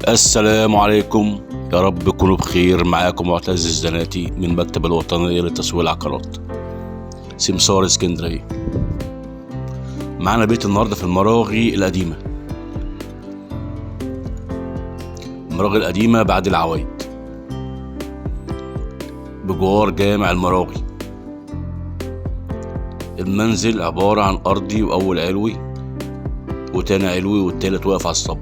السلام عليكم. يا رب تكونوا بخير. معاكم معتز الزناتي من مكتب الوطنية لتسويق العقارات سمسار اسكندرية. معنا بيت النهاردة في المراغي القديمة. المراغي القديمة بعد العوايد بجوار جامع المراغي. المنزل عبارة عن أرضي وأول علوي وتاني علوي والتالت واقف على الصب.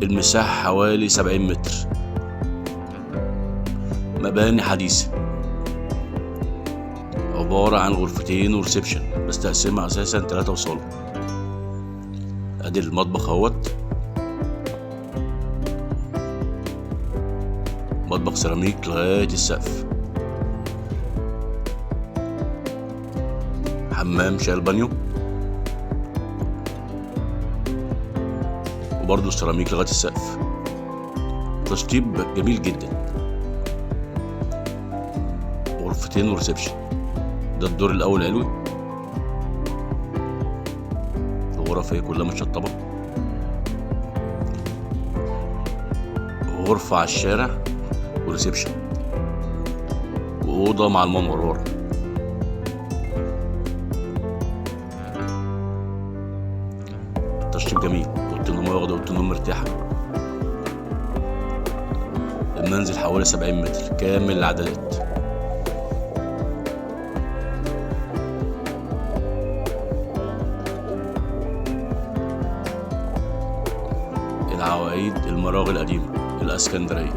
المساحة حوالي 70 متر. مباني حديثة، عبارة عن غرفتين وريسبشن بس تقسيمها أساسا 3 وصالة. أدي المطبخ اهوت، مطبخ سيراميك لغاية السقف. حمام شايل بانيو وبرضه سيراميك لغاية السقف. تشطيب جميل جدا. غرفتين وريسبشن. ده الدور الأول علوي. الغرف هي كلها متشطبة. غرفة على الشارع وريسبشن وأوضة مع المنور ورا. تشطيب جميل. اوضه النوم واخده اوضه النوم مرتاحه. المنزل حوالي 70 متر كامل العددات. العوايد المراغي القديمه الاسكندريه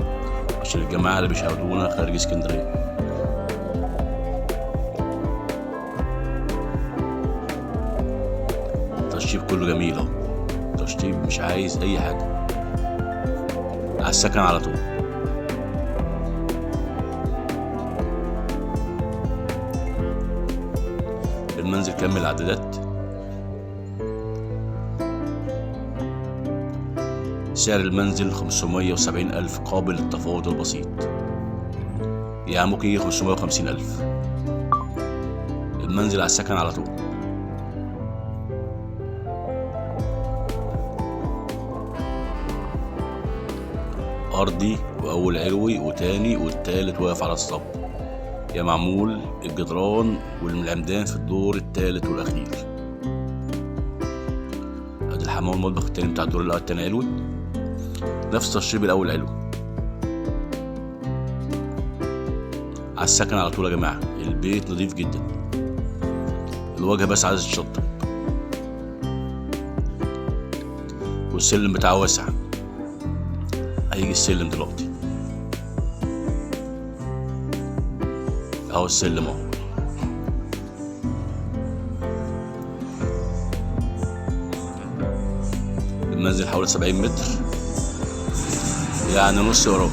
عشان الجماعه اللي بيشاهدونا خارج اسكندريه. التشطيب كله جميل اهو. تشطيب مش عايز اي حاجه. على السكن على طول. المنزل كامل العدادات. سعر المنزل 570,000 قابل للتفاوض البسيط، يعني ممكن يجي 550,000. المنزل على السكن على طول. أرضي وأول علوي وتاني والتالت واقف على الصب. يا معمول الجدران والعمدان في الدور التالت والأخير. أدي الحمام والمطبخ التاني بتاع الدور الأول التاني علوي. نفس تشطيب الأول علوي. على السكن على طول يا جماعة. البيت نظيف جدا. الواجهة بس عايز تشطب. والسلم بتاعه واسع. هيجي السلم دلوقتي اهو. السلم اهو. المنزل حوالي 70 متر، يعني نص قراب.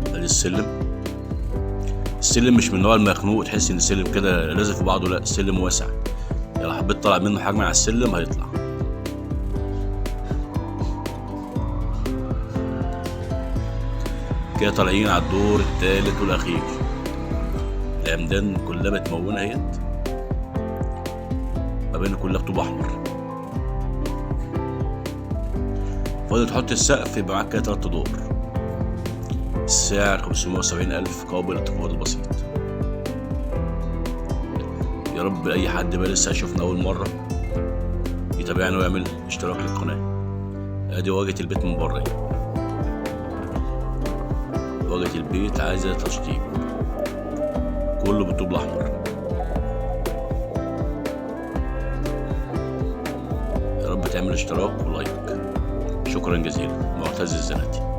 ادي السلم مش من النوع المخنوق تحس ان السلم كده لازق في بعضه، لا السلم واسع. لو حبيت تطلع منه حاجة من على السلم هيطلع. كده طالعين على الدور التالت والأخير. العمدان كلها متمونة اهيت. مباني كلها طوب أحمر. فاضل تحط السقف يبقى معاك كده 3 دور. السعر 570,000 قابل للتفاوض البسيط. يا رب اي حد بقى لسه هيشوفنا اول مره يتابعنا ويعمل اشتراك للقناه. ادي واجهه البيت من بره. واجهه البيت عايزه تشطيب كله بالطوب الاحمر. يا رب تعمل اشتراك ولايك. شكرا جزيلا. معتز الزناتي.